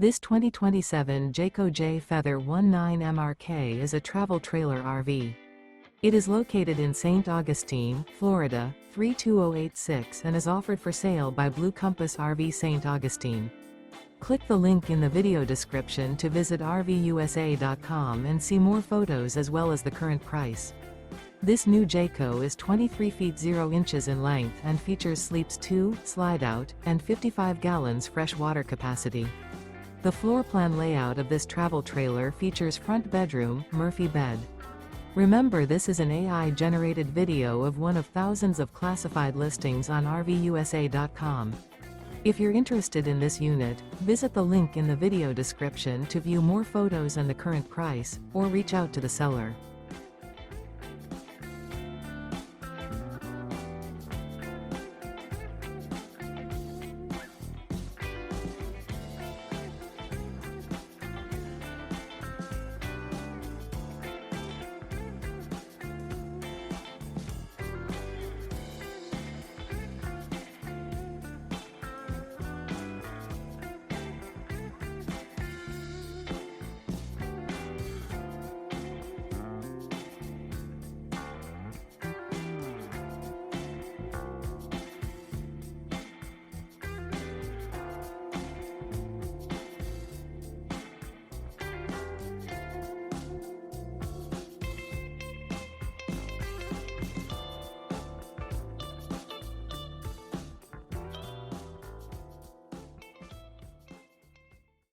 This 2027 Jayco Jay Feather 19MRK is a travel trailer RV. It is located in St. Augustine, Florida, 32086 and is offered for sale by Blue Compass RV St. Augustine. Click the link in the video description to visit RVUSA.com and see more photos as well as the current price. This new Jayco is 23 feet 0 inches in length and features sleeps 2, slide-out, and 55 gallons fresh water capacity. The floor plan layout of this travel trailer features front bedroom, Murphy bed. Remember, this is an AI-generated video of one of thousands of classified listings on RVUSA.com. If you're interested in this unit, visit the link in the video description to view more photos and the current price, or reach out to the seller.